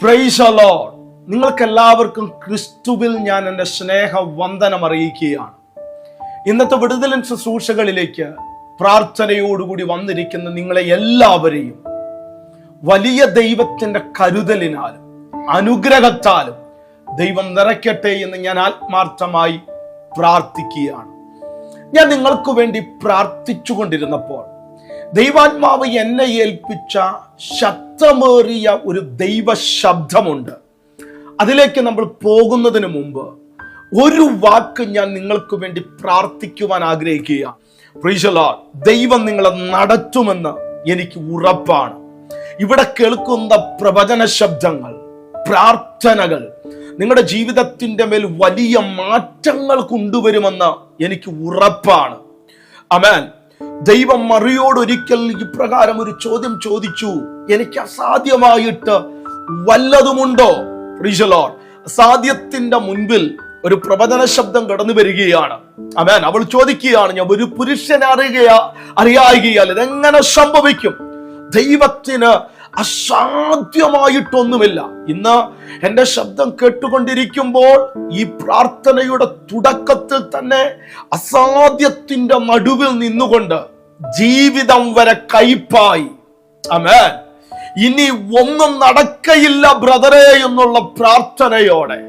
Price the Lord. നിങ്ങൾക്കെല്ലാവർക്കും ക്രിസ്തുവിൽ ഞാൻ എൻ്റെ സ്നേഹവന്ദനം അറിയിക്കുകയാണ്. ഇന്നത്തെ വിടുതലിൻ ശുശ്രൂഷകളിലേക്ക് പ്രാർത്ഥനയോടുകൂടി വന്നിരിക്കുന്ന നിങ്ങളെ എല്ലാവരെയും വലിയ ദൈവത്തിന്റെ കരുതലിനാലും അനുഗ്രഹത്താലും ദൈവം നിറയ്ക്കട്ടെ എന്ന് ഞാൻ ആത്മാർത്ഥമായി പ്രാർത്ഥിക്കുകയാണ്. ഞാൻ നിങ്ങൾക്ക് വേണ്ടി പ്രാർത്ഥിച്ചുകൊണ്ടിരുന്നപ്പോൾ ദൈവാത്മാവ് എന്നെ ഏൽപ്പിച്ച ശക്തമേറിയ ഒരു ദൈവ ശബ്ദമുണ്ട്. അതിലേക്ക് നമ്മൾ പോകുന്നതിന് മുമ്പ് ഒരു വാക്ക് ഞാൻ നിങ്ങൾക്ക് വേണ്ടി പ്രാർത്ഥിക്കുവാൻ ആഗ്രഹിക്കുക. Price the Lord. ദൈവം നിങ്ങളെ നടത്തുമെന്ന് എനിക്ക് ഉറപ്പാണ്. ഇവിടെ കേൾക്കുന്ന പ്രവചന ശബ്ദങ്ങൾ, പ്രാർത്ഥനകൾ നിങ്ങളുടെ ജീവിതത്തിന്റെ മേൽ വലിയ മാറ്റങ്ങൾ കൊണ്ടുവരുമെന്ന് എനിക്ക് ഉറപ്പാണ്. ആമേൻ. ദൈവം മറിയോട് ഒരിക്കൽ ഇപ്രകാരം ഒരു ചോദ്യം ചോദിച്ചു, എനിക്ക് അസാധ്യമായിട്ട് വല്ലതുമുണ്ടോ? Price the Lord. അസാധ്യത്തിന്റെ മുൻപിൽ ഒരു പ്രവചന ശബ്ദം കടന്നു വരികയാണ്. ആമേൻ. അവൾ ചോദിക്കുകയാണ്, ഞാൻ ഒരു പുരുഷനെ അറിയായികയാൽ ഇതെങ്ങനെ സംഭവിക്കും? ദൈവത്തിന് അസാധ്യമായിട്ടൊന്നുമില്ല. ഇന്ന് എന്റെ ശബ്ദം കേട്ടുകൊണ്ടിരിക്കുമ്പോൾ ഈ പ്രാർത്ഥനയുടെ തുടക്കത്തിൽ തന്നെ അസാധ്യത്തിന്റെ നടുവിൽ നിന്നുകൊണ്ട് ജീവിതം വരെ കൈപ്പായി, ആമേൻ, ഇനി ഒന്നും നടക്കയില്ല ബ്രദറെ എന്നുള്ള പ്രാർത്ഥനയോടെ,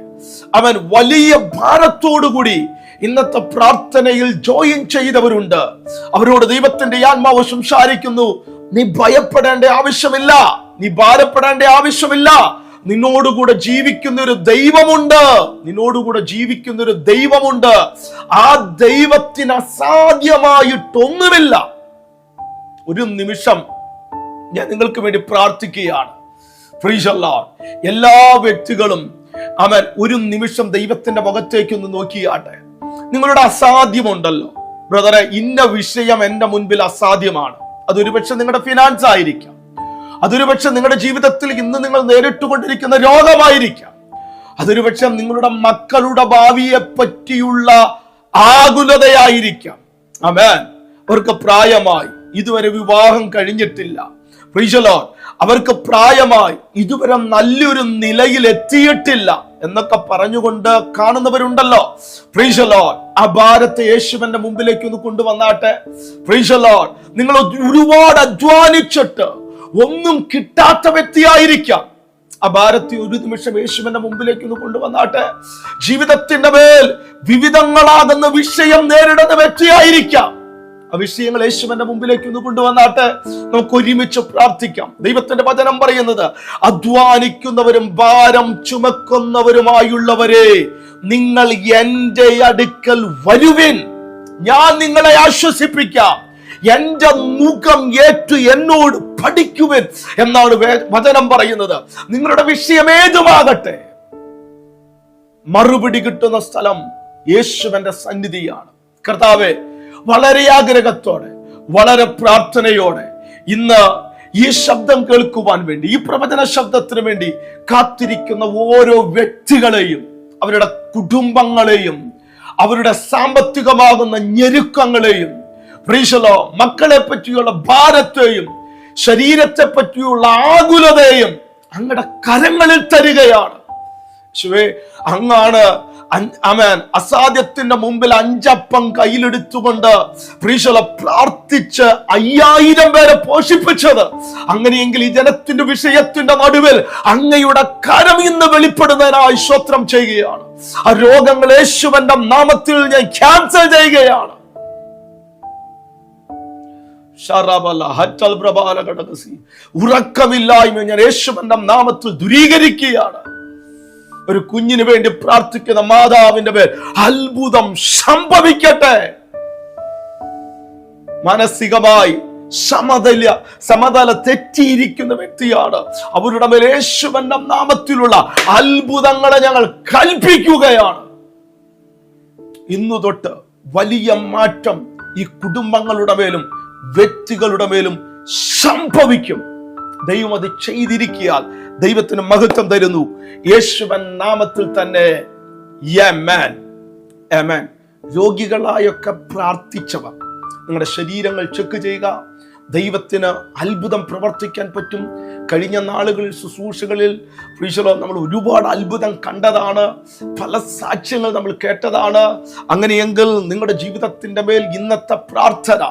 അവൻ വലിയ ഭാരത്തോടുകൂടി ഇന്നത്തെ പ്രാർത്ഥനയിൽ ജോയിൻ ചെയ്തവരുണ്ട്. അവരോട് ദൈവത്തിന്റെ ആത്മാവ് സംസാരിക്കുന്നു, നീ ഭയപ്പെടേണ്ട ആവശ്യമില്ല, നീ ഭാരപ്പെടേണ്ട ആവശ്യമില്ല. നിന്നോടുകൂടെ ജീവിക്കുന്ന ഒരു ദൈവമുണ്ട്, നിന്നോടുകൂടെ ജീവിക്കുന്ന ഒരു ദൈവമുണ്ട്. ആ ദൈവത്തിന് അസാധ്യമായിട്ടൊന്നുമില്ല. ഒരു നിമിഷം ഞാൻ നിങ്ങൾക്ക് വേണ്ടി പ്രാർത്ഥിക്കുകയാണ്. Price the Lord. എല്ലാ വ്യക്തികളും അവൻ ഒരു നിമിഷം ദൈവത്തിന്റെ മുഖത്തേക്ക് ഒന്ന് നോക്കിയാട്ടെ. നിങ്ങളുടെ അസാധ്യമുണ്ടല്ലോ ബ്രദറെ, ഇന്ന വിഷയം എന്റെ മുൻപിൽ അസാധ്യമാണ്. അതൊരു പക്ഷെ നിങ്ങളുടെ ഫിനാൻസ് ആയിരിക്കാം, അതൊരു പക്ഷെ നിങ്ങളുടെ ജീവിതത്തിൽ ഇന്ന് നിങ്ങൾ നേരിട്ടുകൊണ്ടിരിക്കുന്ന രോഗമായിരിക്കാം, അതൊരു പക്ഷെ നിങ്ങളുടെ മക്കളുടെ ഭാവിയെ പറ്റിയുള്ള ആകുലതയായിരിക്കാം. ആമേൻ. അവർക്ക് പ്രായമായി, ഇതുവരെ വിവാഹം കഴിഞ്ഞിട്ടില്ല. Price the Lord. അവർക്ക് പ്രായമായി, ഇതുവരെ നല്ലൊരു നിലയിൽ എത്തിയിട്ടില്ല എന്നൊക്കെ പറഞ്ഞുകൊണ്ട് കാണുന്നവരുണ്ടല്ലോ. Price the Lord. ആ ഭാരത്തെ യേശുവിന്റെ മുമ്പിലേക്ക് ഒന്ന് കൊണ്ടുവന്നാട്ടെ. Price the Lord. നിങ്ങൾ ഒരുപാട് അധ്വാനിച്ചിട്ട് ഒന്നും കിട്ടാത്ത വ്യക്തിയായിരിക്കാം. ആ ഭാരത്തെ ഒരു നിമിഷം യേശുവിന്റെ മുമ്പിലേക്ക് ഒന്ന് കൊണ്ടുവന്നാട്ടെ. ജീവിതത്തിന്റെ മേൽ വിവിധങ്ങളാകുന്ന വിഷയം നേരിടുന്ന വ്യക്തിയായിരിക്കാം. ആ വിഷയങ്ങൾ യേശുവിന്റെ മുമ്പിലേക്ക് ഒന്ന് കൊണ്ടുവന്നാട്ടെ. നമുക്ക് ഒരുമിച്ച് പ്രാർത്ഥിക്കാം. ദൈവത്തിന്റെ വചനം പറയുന്നത്, അധ്വാനിക്കുന്നവരും ഭാരം ചുമക്കുന്നവരുമായുള്ളവരെ നിങ്ങൾ എന്റെ അടുക്കൽ വരുവിൻ, ഞാൻ നിങ്ങളെ ആശ്വസിപ്പിക്കാം, എന്റെ മുഖം ഏറ്റു എന്നോട് പഠിക്കുവിൻ എന്നാണ് വചനം പറയുന്നത്. നിങ്ങളുടെ വിഷയം ഏതുമാകട്ടെ, മറുപടി കിട്ടുന്ന സ്ഥലം യേശുവിന്റെ സന്നിധിയാണ്. കർത്താവേ, വളരെ ആഗ്രഹത്തോടെ, വളരെ പ്രാർത്ഥനയോടെ ഇന്ന് ഈ ശബ്ദം കേൾക്കുവാൻ വേണ്ടി, ഈ പ്രവചന ശബ്ദത്തിന് വേണ്ടി കാത്തിരിക്കുന്ന ഓരോ വ്യക്തികളെയും, അവരുടെ കുടുംബങ്ങളെയും, അവരുടെ സാമ്പത്തികമാകുന്ന ഞെരുക്കങ്ങളെയും, പ്രൈസ് ദി ലോർഡ്, മക്കളെ പറ്റിയുള്ള ഭാരത്തെയും ശരീരത്തെ പറ്റിയുള്ള ആകുലതയും അങ്ങയുടെ കരങ്ങളിൽ തരികയാണ്. യേശുവേ, അങ്ങാണ് ആമേൻ അസാധ്യത്തിന്റെ മുമ്പിൽ 5 അപ്പം കയ്യിലെടുത്തുകൊണ്ട് പ്രൈസ് ദി ലോർഡ് പ്രാർത്ഥിച്ച് 5000 പേരെ പോഷിപ്പിച്ചത്. അങ്ങനെയെങ്കിൽ ഈ ജനത്തിന്റെ വിഷയത്തിന്റെ നടുവിൽ അങ്ങയുടെ കരം ഇന്ന് വെളിപ്പെടുന്നതിനായി സ്തോത്രം ചെയ്യുകയാണ്. ആ രോഗങ്ങൾ യേശുവിന്റെ നാമത്തിൽ ഞാൻ ക്യാൻസൽ ചെയ്യുകയാണ്. ഉറക്കമില്ലായ്മ ഞാൻ യേശുവിന്റെ നാമത്തിൽ ദൂരീകരിക്കുകയാണ്. ഒരു കുഞ്ഞിന് വേണ്ടി പ്രാർത്ഥിക്കുന്ന മാതാവിന്റെ പേർ അത്ഭുതം സംഭവിക്കട്ടെ. മാനസികമായി സമതല തെറ്റിയിരിക്കുന്ന വ്യക്തിയാണ്. അവരുടെ മേൽ യേശുവിന്റെ നാമത്തിലുള്ള അത്ഭുതങ്ങളെ ഞങ്ങൾ കൽപ്പിക്കുകയാണ്. ഇന്നു തൊട്ട് വലിയ മാറ്റം ഈ കുടുംബങ്ങളുടെ മേലും വ്യക്തികളുടെ മേലും സംഭവിക്കും. ദൈവം അത് ചെയ്തിരിക്കാൻ ദൈവത്തിന് മഹത്വം തരുന്നു. യേശുവൻ നാമത്തിൽ തന്നെ ആമേൻ. ആമേൻ. രോഗികളായൊക്കെ പ്രാർത്ഥിച്ചവർ നിങ്ങളുടെ ശരീരങ്ങൾ ചെക്ക് ചെയ്യുക. ദൈവത്തിന് അത്ഭുതം പ്രവർത്തിക്കാൻ പറ്റും. കഴിഞ്ഞ നാളുകളിൽ ശുശ്രൂഷകളിൽ നമ്മൾ ഒരുപാട് അത്ഭുതം കണ്ടതാണ്, പല സാക്ഷ്യങ്ങൾ നമ്മൾ കേട്ടതാണ്. അങ്ങനെയെങ്കിൽ നിങ്ങളുടെ ജീവിതത്തിന്റെ മേൽ ഇന്നത്തെ പ്രാർത്ഥന,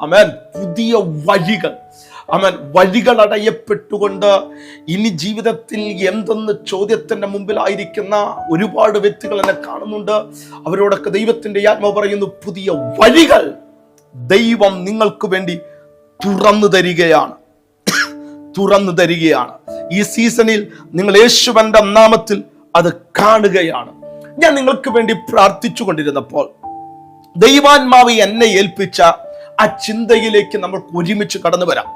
ആമേൻ, പുതിയ വഴികൾ, ആമേൻ, വഴികൾ അടയപ്പെട്ടുകൊണ്ട് ഇനി ജീവിതത്തിൽ എന്തെന്ന് ചോദ്യത്തിന്റെ മുമ്പിലായിരിക്കുന്ന ഒരുപാട് വ്യക്തികൾ എന്നെ കാണുന്നുണ്ട്. അവരോടൊക്കെ ദൈവത്തിന്റെ ആത്മാവ് പറയുന്നു, പുതിയ വഴികൾ ദൈവം നിങ്ങൾക്ക് വേണ്ടി തുറന്നു തരികയാണ്. ഈ സീസണിൽ നിങ്ങൾ യേശുവിന്റെ നാമത്തിൽ അത് കാണുകയാണ്. ഞാൻ നിങ്ങൾക്ക് വേണ്ടി പ്രാർത്ഥിച്ചു കൊണ്ടിരുന്നപ്പോൾ ദൈവാത്മാവ് എന്നെ ഏൽപ്പിച്ച ആ ചിന്തയിലേക്ക് നമുക്ക് ഒരുമിച്ച് കടന്നു വരാം.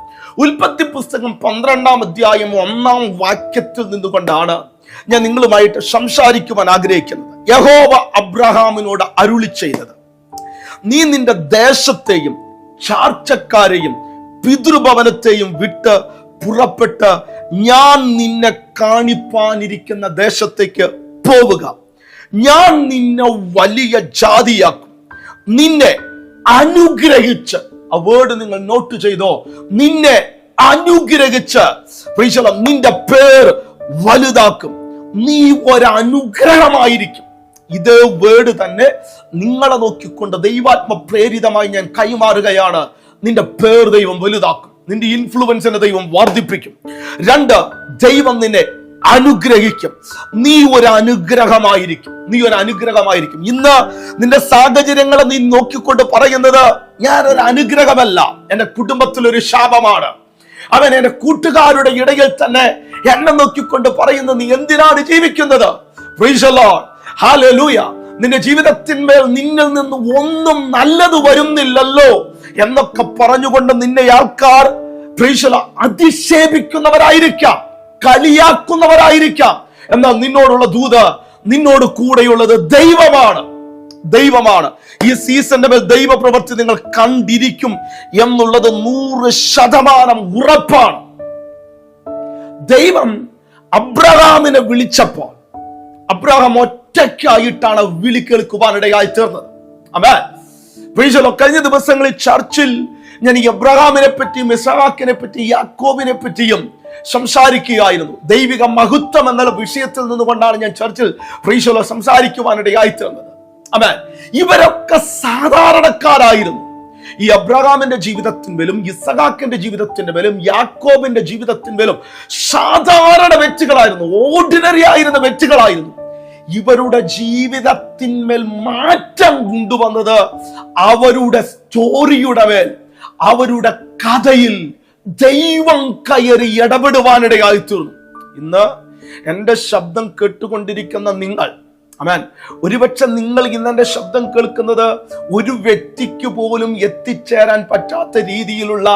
ഉൽപ്പത്തി പുസ്തകം 12-ാം അധ്യായം 1-ാം വാക്യത്തിൽ നിന്നുകൊണ്ടാണ് ഞാൻ നിങ്ങളുമായിട്ട് സംസാരിക്കുവാൻ ആഗ്രഹിക്കുന്നത്. യഹോവ അബ്രഹാമിനോട് അരുളി ചെയ്തത്, നീ നിന്റെ ദേശത്തെയും ചാർച്ചക്കാരെയും പിതൃഭവനത്തെയും വിട്ട് പുറപ്പെട്ട് ഞാൻ നിന്നെ കാണിപ്പാനിരിക്കുന്ന ദേശത്തേക്ക് പോവുക. ഞാൻ നിന്നെ വലിയ ജാതിയാക്കും, നിന്നെ അനുഗ്രഹിച്ച്, ആ വേർഡ് നിങ്ങൾ നോട്ട് ചെയ്തോ, നിന്നെ അനുഗ്രഹിച്ച് നിന്റെ പേർ വലുതാക്കും, നീ ഒരനുഗ്രഹമായിരിക്കും. ഇതേ വേർഡ് തന്നെ നിങ്ങളെ നോക്കിക്കൊണ്ട് ദൈവാത്മ പ്രേരിതമായി ഞാൻ കൈമാറുകയാണ്. നിന്റെ പേർ ദൈവം വലുതാക്കും, നിന്റെ ഇൻഫ്ലുവൻസിനെ ദൈവം വർദ്ധിപ്പിക്കും. 2, ദൈവം നിന്നെ അനുഗ്രഹിക്കും, നീ ഒരു അനുഗ്രഹമായിരിക്കും. ഇന്ന് നിന്റെ സാഹചര്യങ്ങളെ നീ നോക്കിക്കൊണ്ട് പറയുന്നത്, ഞാനൊരു അനുഗ്രഹമല്ല, എന്റെ കുടുംബത്തിലൊരു ശാപമാണ്. അവൻ എന്റെ കൂട്ടുകാരുടെ ഇടയിൽ തന്നെ എന്നെ നോക്കിക്കൊണ്ട് പറയുന്നത്, നീ എന്തിനാണ് ജീവിക്കുന്നത്? Price the Lord, hallelujah. നിന്റെ ജീവിതത്തിന്മേൽ നിന്നിൽ നിന്ന് ഒന്നും നല്ലത് വരുന്നില്ലല്ലോ എന്നൊക്കെ പറഞ്ഞുകൊണ്ട് നിന്നെ ആൾക്കാർ അധിക്ഷേപിക്കുന്നവരായിരിക്കാം, കളിയാക്കുന്നവരായിരിക്കാം. എന്നാൽ നിന്നോടുള്ള ദൂത്, നിന്നോട് കൂടെയുള്ളത് ദൈവമാണ്. ഈ സീസണിന്റെ മേൽ ദൈവപ്രവൃത്തി നിങ്ങൾ കണ്ടിരിക്കും എന്നുള്ളത് 100% ഉറപ്പാണ്. ദൈവം അബ്രഹാമിനെ വിളിച്ചപ്പോൾ അബ്രഹാം ഒറ്റയ്ക്കായിട്ടാണ് വിളി കേൾക്കുവാനിടയായി തീർന്നത്. ആമേൻ. Praise the Lord. കഴിഞ്ഞ ദിവസങ്ങളിൽ ചർച്ചിൽ ഞാൻ ഈ അബ്രഹാമിനെ പറ്റിയും ഇസ്ഹാക്കിനെ പറ്റിയും യാക്കോബിനെ പറ്റിയും സംസാരിക്കുകയായിരുന്നു. ദൈവിക മഹത്വം എന്നുള്ള വിഷയത്തിൽ നിന്നുകൊണ്ടാണ് ഞാൻ ചർച്ചിൽ പ്രൈസ് ദി ലോർഡ് സംസാരിക്കുവാനിടയായി തീർന്നത്. ആമേൻ. ഇവരൊക്കെ സാധാരണക്കാരായിരുന്നു. ഈ അബ്രഹാമിന്റെ ജീവിതത്തിന്മേലും ഇസ്ഹാക്കിന്റെ ജീവിതത്തിന്മേലും യാക്കോബിന്റെ ജീവിതത്തിന്മേലും സാധാരണ വ്യക്തികളായിരുന്നു, ഓർഡിനറി ആയിരുന്ന വ്യക്തികളായിരുന്നു. ഇവരുടെ ജീവിതത്തിന്മേൽ മാറ്റം കൊണ്ടുവന്നത് അവരുടെ സ്റ്റോറിയുടെ മേൽ, അവരുടെ കഥയിൽ ദൈവം കയറി ഇടപെടുവാനിടയായി തീർന്നു. ഇന്ന് എന്റെ ശബ്ദം കേട്ടുകൊണ്ടിരിക്കുന്ന നിങ്ങൾ, ആമേൻ, ഒരുപക്ഷെ നിങ്ങൾ ഇന്ന് എന്റെ ശബ്ദം കേൾക്കുന്നത് ഒരു വ്യക്തിക്ക് പോലും എത്തിച്ചേരാൻ പറ്റാത്ത രീതിയിലുള്ള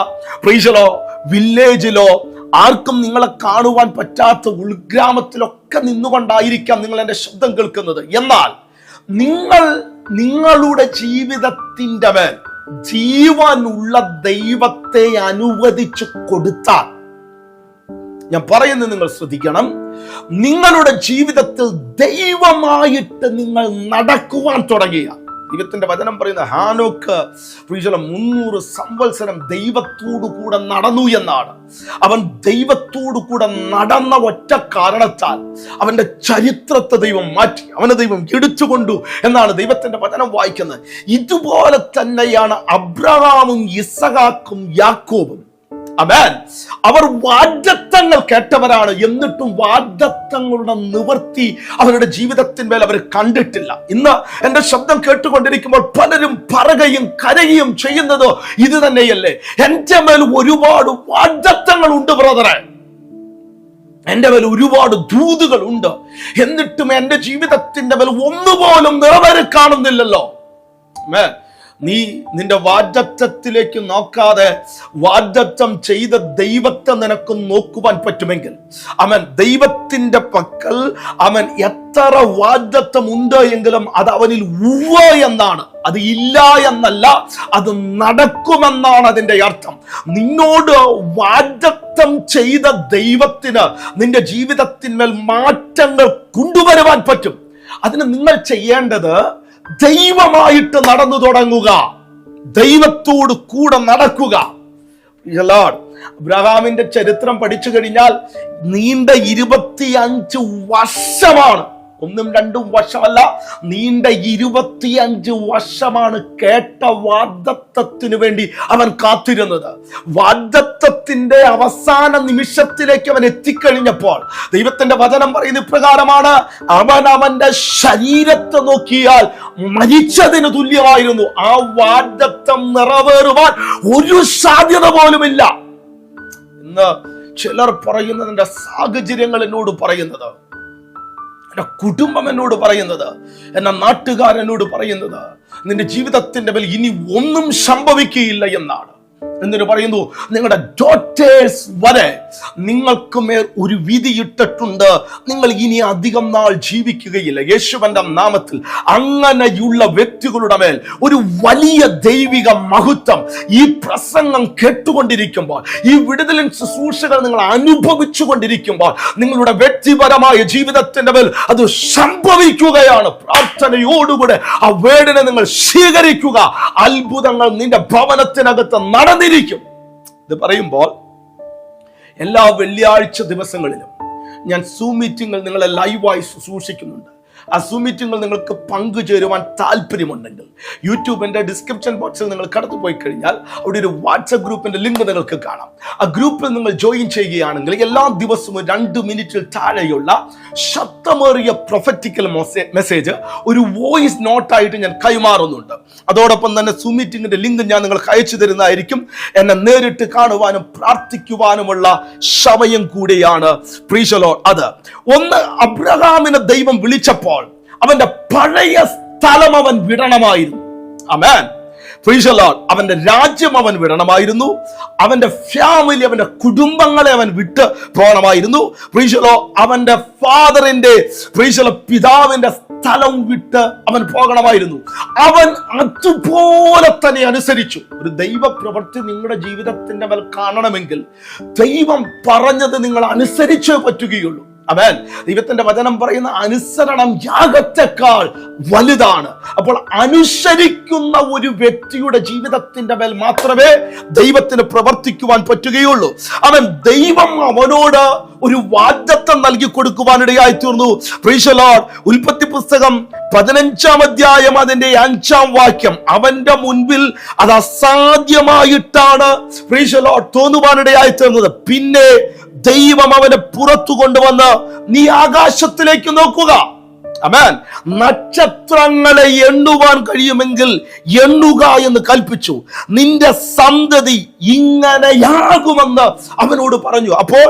പ്രൈസലോ വില്ലേജിലോ ആർക്കും നിങ്ങളെ കാണുവാൻ പറ്റാത്ത ഉൾഗ്രാമത്തിലൊക്കെ നിന്നുകൊണ്ടായിരിക്കാം നിങ്ങൾ എന്റെ ശബ്ദം കേൾക്കുന്നത്. എന്നാൽ നിങ്ങളുടെ ജീവിതത്തിന്റെ മേൽ ജീവനുള്ള ദൈവത്തെ അനുവദിച്ചു കൊടുത്താൽ, ഞാൻ പറയുന്നത് നിങ്ങൾ ശ്രദ്ധിക്കണം, നിങ്ങളുടെ ജീവിതത്തിൽ ദൈവമായിട്ട് നിങ്ങൾ നടക്കുവാൻ തുടങ്ങിയ, ദൈവത്തിന്റെ വചനം പറയുന്ന ഹാനോക്ക് 300 സംവത്സരം ദൈവത്തോടു കൂടെ നടന്നു എന്നാണ്. അവൻ ദൈവത്തോടു കൂടെ നടന്ന ഒറ്റ കാരണത്താൽ അവന്റെ ചരിത്രത്തെ ദൈവം മാറ്റി, അവനെ ദൈവം എടുത്തുകൊണ്ടു എന്നാണ് ദൈവത്തിന്റെ വചനം വായിക്കുന്നത്. ഇതുപോലെ തന്നെയാണ് അബ്രഹാമും ഇസഹാക്കും യാക്കോബും. ആമേൻ. അവർ വാഗ്ദത്തങ്ങൾ കേട്ടവരാണ്, എന്നിട്ടും വാഗ്ദത്തങ്ങളുടെ നിവൃത്തി അവരുടെ ജീവിതത്തിന്മേൽ അവർ കണ്ടിട്ടില്ല. ഇന്ന് എന്റെ ശബ്ദം കേട്ടുകൊണ്ടിരിക്കുമ്പോൾ പലരും പറയുകയും കരയുകയും ചെയ്യുന്നത് ഇത് തന്നെയല്ലേ, എന്റെ മേൽ ഒരുപാട് വാഗ്ദത്തങ്ങൾ ഉണ്ട് ബ്രദറെ, എന്റെ മേൽ ഒരുപാട് ദൂതുകൾ ഉണ്ട്, എന്നിട്ടും എന്റെ ജീവിതത്തിന്റെ മേൽ ഒന്നുപോലും നിറവേറി കാണുന്നില്ലല്ലോ. നീ നിന്റെ വാഗ്ദത്തത്തിലേക്ക് നോക്കാതെ വാഗ്ദത്തം ചെയ്ത ദൈവത്തെ നിനക്ക് നോക്കുവാൻ പറ്റുമെങ്കിൽ, അവൻ ദൈവത്തിന്റെ പക്കൽ അവൻ എത്ര വാഗ്ദത്തം ഉണ്ട് എങ്കിലും അത് അവനിൽ ഉവ്വ എന്നാണ്, അത് ഇല്ല എന്നല്ല, അത് നടക്കുമെന്നാണ് അതിന്റെ അർത്ഥം. നിന്നോട് വാഗ്ദത്തം ചെയ്ത ദൈവത്തിന് നിന്റെ ജീവിതത്തിന്മേൽ മാറ്റങ്ങൾ കൊണ്ടുവരുവാൻ പറ്റും. അതിന് നിങ്ങൾ ചെയ്യേണ്ടത് ദൈവമായിട്ട് നടന്നു തുടങ്ങുക, ദൈവത്തോട് കൂടെ നടക്കുക. അബ്രഹാമിന്റെ ചരിത്രം പഠിച്ചു കഴിഞ്ഞാൽ നീണ്ട 25 വർഷമാണ്, 1-2 വർഷമല്ല, നീണ്ട 25 വർഷമാണ് കേട്ട വാഗ്ദത്തത്തിനു വേണ്ടി അവൻ കാത്തിരുന്നത്. വാഗ്ദത്തത്തിന്റെ അവസാന നിമിഷത്തിലേക്ക് അവൻ എത്തിക്കഴിഞ്ഞപ്പോൾ ദൈവത്തിന്റെ വചനം പറയുന്ന ഇപ്രകാരമാണ്: അവൻ അവന്റെ ശരീരത്തെ നോക്കിയാൽ മരിച്ചതിന് തുല്യമായിരുന്നു. ആ വാഗ്ദത്തം നിറവേറുവാൻ ഒരു സാധ്യത പോലുമില്ല. ഇന്ന് ചിലർ പറയുന്നതിന്റെ സാഹചര്യങ്ങൾ എന്നോട് പറയുന്നത്, എന്റെ കുടുംബം എന്നോട് പറയുന്നത്, എന്റെ നാട്ടുകാരെന്നോട് പറയുന്നത്, നിന്റെ ജീവിതത്തിന്റെ മേൽ ഇനി ഒന്നും സംഭവിക്കുകയില്ല എന്നാണ്. എന്തിനു പറയുന്നു? നിങ്ങളുടെ ഡോട്ടേഴ്സ് വരെ നിങ്ങൾക്ക് മേൽ ഒരു വിധി ഇട്ടിട്ടുണ്ട്, നിങ്ങൾ ഇനി അധികം നാൾ ജീവിക്കുകയില്ല. യേശുവിന്റെ നാമത്തിൽ അങ്ങനെയുള്ള വ്യക്തികളുടെ മേൽ ഒരു വലിയ ദൈവിക മഹത്വം ഈ പ്രസംഗം കേട്ടുകൊണ്ടിരിക്കുമ്പോൾ, ഈ വിടുതലിൻ ശുശ്രൂഷകൾ നിങ്ങൾ അനുഭവിച്ചു കൊണ്ടിരിക്കുമ്പോൾ, നിങ്ങളുടെ വ്യക്തിപരമായ ജീവിതത്തിന്റെ മേൽ അത് സംഭവിക്കുകയാണ്. പ്രാർത്ഥനയോടുകൂടെ ആ വേടിനെ നിങ്ങൾ സ്വീകരിക്കുക. അത്ഭുതങ്ങൾ നിന്റെ ഭവനത്തിനകത്ത് നടന്നിരിക്കും. ഇത് പറയുമ്പോൾ എല്ലാ വെള്ളിയാഴ്ച ദിവസങ്ങളിലും ഞാൻ സൂം മീറ്റിംഗിൽ നിങ്ങളെ ലൈവായി ശുശ്രൂഷിക്കുന്നുണ്ട്. ആ സൂം മീറ്റിംഗിൽ നിങ്ങൾക്ക് പങ്കുചേരുവാൻ താല്പര്യമുണ്ടെങ്കിൽ യൂട്യൂബിന്റെ ഡിസ്ക്രിപ്ഷൻ ബോക്സിൽ നിങ്ങൾ കടന്നുപോയി കഴിഞ്ഞാൽ അവിടെ ഒരു വാട്സ്ആപ്പ് ഗ്രൂപ്പിന്റെ ലിങ്ക് നിങ്ങൾക്ക് കാണാം. ആ ഗ്രൂപ്പിൽ നിങ്ങൾ ജോയിൻ ചെയ്യുകയാണെങ്കിൽ എല്ലാ ദിവസവും 2 മിനിറ്റിൽ താഴെയുള്ള ശബ്ദമേറിയ പ്രൊഫറ്റിക്കൽ മെസ്സേജ് ഒരു വോയിസ് നോട്ടായിട്ട് ഞാൻ കൈമാറുന്നുണ്ട്. അതോടൊപ്പം തന്നെ സൂം മീറ്റിംഗിന്റെ ലിങ്ക് ഞാൻ നിങ്ങൾക്ക് അയച്ചു തരുന്നതായിരിക്കും. എന്നെ നേരിട്ട് കാണുവാനും പ്രാർത്ഥിക്കുവാനുമുള്ള സമയം കൂടിയാണ്. Praise the Lord. അത് ഒന്ന്, അബ്രഹാമിനെ ദൈവം വിളിച്ചപ്പോൾ അവന്റെ പഴയ സ്ഥലം അവൻ വിടണമായിരുന്നു. ആമേൻ. Praise the Lord. അവന്റെ രാജ്യം അവൻ വിടണമായിരുന്നു. അവന്റെ ഫാമിലി, അവന്റെ കുടുംബങ്ങളെ അവൻ വിട്ട് പോകണമായിരുന്നു. Price the Lord. അവന്റെ ഫാദറിന്റെ, പ്രൈസ് ദി ലോർഡ്, പിതാവിന്റെ സ്ഥലം വിട്ട് അവൻ പോകണമായിരുന്നു. അവൻ അതുപോലെ തന്നെ അനുസരിച്ചു. ഒരു ദൈവ പ്രവൃത്തി നിങ്ങളുടെ ജീവിതത്തിന്റെ മേൽ കാണണമെങ്കിൽ ദൈവം പറഞ്ഞത് നിങ്ങൾ അനുസരിച്ചേ പറ്റുകയുള്ളൂ. ആമേൻ. ദൈവത്തിന്റെ വചനം പറയുന്ന അനുസരണം യാഗത്തെക്കാൾ വലുതാണ്. അപ്പോൾ അനുസരിക്കുന്ന ഒരു വ്യക്തിയുടെ ജീവിതത്തിന്റെ മേൽ മാത്രമേ ദൈവത്തിന് പ്രവർത്തിക്കുവാൻ പറ്റുകയുള്ളൂ. അവൻ ദൈവം അവനോട് ഒരു വാഗ്ദത്തം നൽകി കൊടുക്കുവാനിടയായി തീർന്നു. Price the Lord. ഉൽപ്പത്തി പുസ്തകം 15-ാം അധ്യായം അതിന്റെ 5-ാം വാക്യം, അവന്റെ മുൻപിൽ അത് അസാധ്യമായിട്ടാണ് പ്രൈസ് ദി ലോർഡ് തോന്നുവാനിടയായി തീർന്നത്. പിന്നെ ദൈവം അവനെ പുറത്തു കൊണ്ടുവന്ന്, നീ ആകാശത്തിലേക്ക് നോക്കുക, ആമേൻ, നക്ഷത്രങ്ങളെ എണ്ണുവാൻ കഴിയുമെങ്കിൽ എണ്ണുക എന്ന് കൽപ്പിച്ചു. നിന്റെ സന്തതി ഇങ്ങനെയാകുമെന്ന് അവനോട് പറഞ്ഞു. അപ്പോൾ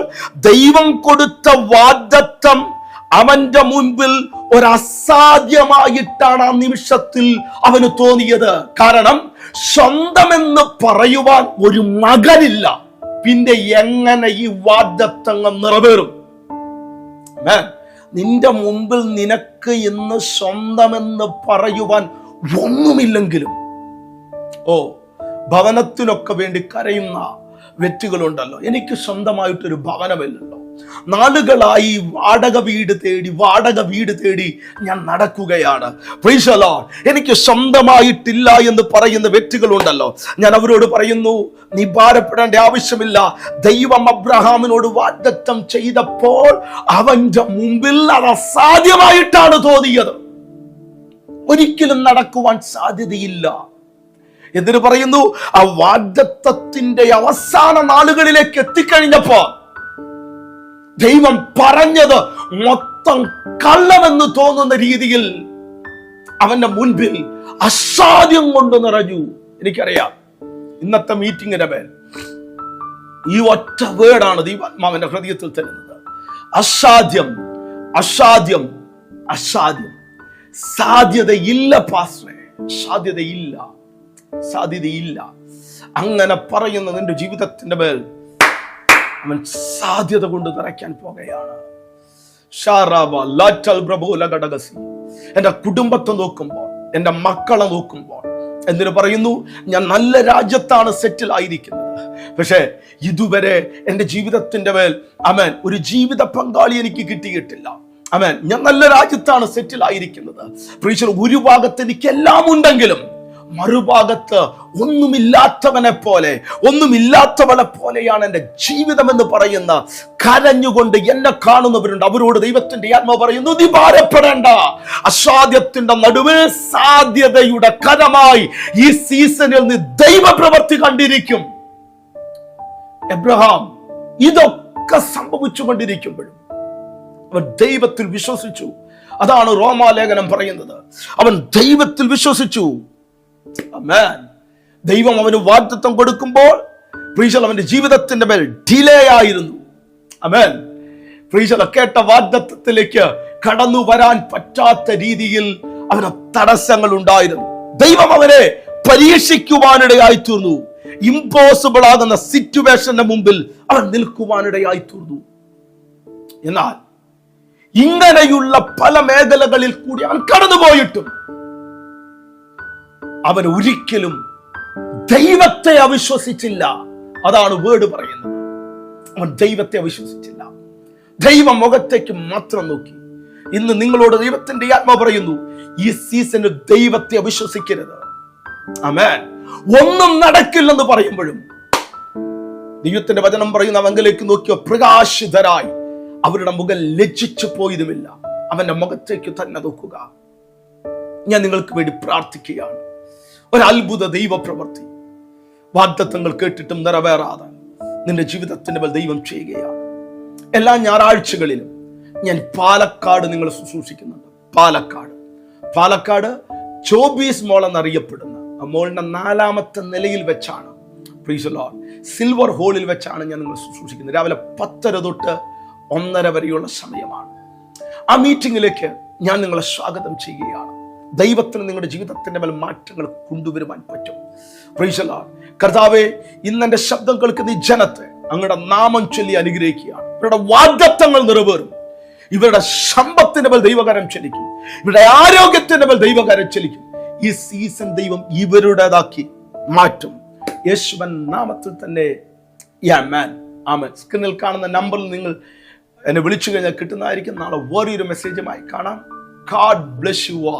ദൈവം കൊടുത്ത വാഗ്ദത്തം അവന്റെ മുൻപിൽ ഒരസാധ്യമായിട്ടാണ് ആ നിമിഷത്തിൽ അവന് തോന്നിയത്. കാരണം സ്വന്തമെന്ന് പറയുവാൻ ഒരു മകനില്ല. പിന്നെ എങ്ങനെ ഈ വാഗ്ദത്തങ്ങൾ നിറവേറും? നിന്റെ മുമ്പിൽ നിനക്ക് ഇന്ന് സ്വന്തമെന്ന് പറയുവാൻ ഒന്നുമില്ലെങ്കിലും, ഭവനത്തിനൊക്കെ വേണ്ടി കരയുന്ന വ്യക്തികളുണ്ടല്ലോ. എനിക്ക് സ്വന്തമായിട്ടൊരു ഭവനമില്ലല്ലോ, നാളുകളായി വാടക വീട് തേടി ഞാൻ നടക്കുകയാണ്. Price the Lord. എനിക്ക് സ്വന്തമായിട്ടില്ല എന്ന് പറയുന്ന വ്യക്തികളുണ്ടല്ലോ. ഞാൻ അവരോട് പറയുന്നു, നീ ഭാരപ്പെടേണ്ട ആവശ്യമില്ല. ദൈവം അബ്രഹാമിനോട് വാഗ്ദത്തം ചെയ്തപ്പോൾ അവന്റെ മുമ്പിൽ അത് അസാധ്യമായിട്ടാണ് തോന്നിയത്. ഒരിക്കലും നടക്കുവാൻ സാധ്യതയില്ല. എന്തിനു പറയുന്നു? ആ വാഗ്ദത്തത്തിന്റെ അവസാന നാളുകളിലേക്ക് എത്തിക്കഴിഞ്ഞപ്പോ ദൈവം പറഞ്ഞത് മൊത്തം കള്ളമെന്ന് തോന്നുന്ന രീതിയിൽ അവന്റെ മുൻപിൽ അസാധ്യം കൊണ്ട് നിറഞ്ഞു. എനിക്കറിയാം, ഇന്നത്തെ മീറ്റിംഗിന്റെ മേൽ ഈ ഒറ്റ വേർഡാണ് ദൈവാത്മാവിന്റെ ഹൃദയത്തിൽ തരുന്നത്. അസാധ്യം, അസാധ്യം, അസാധ്യം. സാധ്യതയില്ല പാസ്റ്ററെ, സാധ്യതയില്ല, സാധ്യതയില്ല. അങ്ങനെ പറയുന്ന നിന്റെ ജീവിതത്തിന്റെ മേൽ അവൻ സാധ്യത കൊണ്ട് നിറയ്ക്കാൻ പോകുകയാണ്. എന്റെ കുടുംബത്തെ നോക്കുമ്പോൾ, എന്റെ മക്കളെ നോക്കുമ്പോൾ എന്തിനു പറയുന്നു? ഞാൻ നല്ല രാജ്യത്താണ് സെറ്റിൽ ആയിരിക്കുന്നത്, പക്ഷേ ഇതുവരെ എന്റെ ജീവിതത്തിന്റെ മേൽ ആമേൻ ഒരു ജീവിത പങ്കാളി എനിക്ക് കിട്ടിയിട്ടില്ല. ആമേൻ. ഞാൻ നല്ല രാജ്യത്താണ് സെറ്റിൽ ആയിരിക്കുന്നത്. പ്രീശർ, ഒരു ഭാഗത്ത് എനിക്ക് എല്ലാം ഉണ്ടെങ്കിലും മറുഭാഗത്ത് ഒന്നുമില്ലാത്തവനെ പോലെ, ഒന്നുമില്ലാത്തവളെ പോലെയാണ് എൻ്റെ ജീവിതം എന്ന് പറയുന്ന കരഞ്ഞുകൊണ്ട് എന്നെ കാണുന്നവരുണ്ട്. അവരോട് ദൈവത്തിന്റെ ആത്മാവ് പറയുന്നു, നീ ഭാരപ്പെടേണ്ട. അസാധ്യത്തിന്റെ നടുവിൽ സാധ്യതയുടെ കരമായി ഈ സീസണിൽ നീ ദൈവപ്രവൃത്തി കണ്ടിരിക്കും. എബ്രഹാം ഇതൊക്കെ സംഭവിച്ചുകൊണ്ടിരിക്കുമ്പോഴും അവൻ ദൈവത്തിൽ വിശ്വസിച്ചു. അതാണ് റോമാലേഖനം പറയുന്നത്. അവൻ ദൈവത്തിൽ വിശ്വസിച്ചു. ആമേൻ. ദൈവം അവന് വാഗ്ദത്തം കൊടുക്കുമ്പോൾ അവന്റെ ജീവിതത്തിന്റെ മേൽ ഡിലേ ആയിരുന്നു. ആമേൻ. കേട്ട വാഗ്ദത്തത്തിലേക്ക് കടന്നു വരാൻ പറ്റാത്ത രീതിയിൽ അവന് തടസ്സങ്ങൾ ഉണ്ടായിരുന്നു. ദൈവം അവനെ പരീക്ഷിക്കുവാനിടയായി തീർന്നു. ഇമ്പോസിബിൾ ആകുന്ന സിറ്റുവേഷന്റെ മുമ്പിൽ അവൻ നിൽക്കുവാനിടയായി തീർന്നു. എന്നാൽ ഇങ്ങനെയുള്ള പല മേഖലകളിൽ കൂടി അവൻ കടന്നുപോയിട്ടും അവൻ ഒരിക്കലും ദൈവത്തെ അവിശ്വസിച്ചില്ല. അതാണ് വേർഡ് പറയുന്നത്. അവൻ ദൈവത്തെ അവിശ്വസിച്ചില്ല. ദൈവ മുഖത്തേക്ക് മാത്രം നോക്കി. ഇന്ന് നിങ്ങളോട് ദൈവത്തിന്റെ ആത്മാ പറയുന്നു, ഈ സീസണിൽ ദൈവത്തെ അവിശ്വസിക്കരുത്. ആമേൻ. ഒന്നും നടക്കില്ലെന്ന് പറയുമ്പോഴും ദൈവത്തിന്റെ വചനം പറയുന്ന അവങ്കിലേക്ക് നോക്കിയോ പ്രകാശിതരായി അവരുടെ മുഖം ലജ്ജിച്ചു പോയതുമില്ല. അവന്റെ മുഖത്തേക്ക് തന്നെ നോക്കുക. ഞാൻ നിങ്ങൾക്ക് വേണ്ടി പ്രാർത്ഥിക്കുകയാണ്. ഒരത്ഭുത ദൈവ പ്രവൃത്തി വാഗ്ദത്തങ്ങൾ കേട്ടിട്ടും നിറവേറാതെ നിന്റെ ജീവിതത്തിന്റെ മേൽ ദൈവം ചെയ്യുകയാണ്. എല്ലാ ഞായറാഴ്ചകളിലും ഞാൻ പാലക്കാട് നിങ്ങളെ ശുശ്രൂഷിക്കുന്നുണ്ട്. പാലക്കാട് ചോബീസ് മോൾ എന്നറിയപ്പെടുന്ന ആ മോളിന്റെ 4ാമത്തെ നിലയിൽ വെച്ചാണ്, സിൽവർ ഹോളിൽ വെച്ചാണ് ഞാൻ നിങ്ങളെ ശുശ്രൂഷിക്കുന്നത്. രാവിലെ 10:30 തൊട്ട് 1:30 വരെയുള്ള സമയമാണ്. ആ മീറ്റിംഗിലേക്ക് ഞാൻ നിങ്ങളെ സ്വാഗതം ചെയ്യുകയാണ്. ദൈവത്തിന് നിങ്ങളുടെ ജീവിതത്തിന്റെ മേൽ മാറ്റങ്ങൾ കൊണ്ടുവരുവാൻ പറ്റും. Price the Lord. കർത്താവേ, ഇന്ന് എന്റെ ശബ്ദം കേൾക്കുന്ന ഈ ജനത്തെ അങ്ങയുടെ നാമം ചൊല്ലി അനുഗ്രഹിക്കുകയാണ്. ഇവരുടെ വാഗ്ദത്തങ്ങൾ നിറവേറും. ഇവരുടെ സമ്പത്തിന്റെ മേൽ ദൈവകരം ചലിക്കും. ഇവരുടെ ആരോഗ്യത്തിന്റെ മേൽ ദൈവകരം ചലിക്കും. ഈ സീസൺ ദൈവം ഇവരുടേതാക്കി മാറ്റും. യേശുവൻ നാമത്തിൽ തന്നെ ആമേൻ. ആമേൻ. സ്ക്രീനിൽ കാണുന്ന നമ്പറിൽ നിങ്ങൾ എന്നെ വിളിച്ചു കഴിഞ്ഞാൽ കിട്ടുന്നതായിരിക്കും. നാളെ വേറൊരു മെസ്സേജുമായി കാണാം. God bless you all.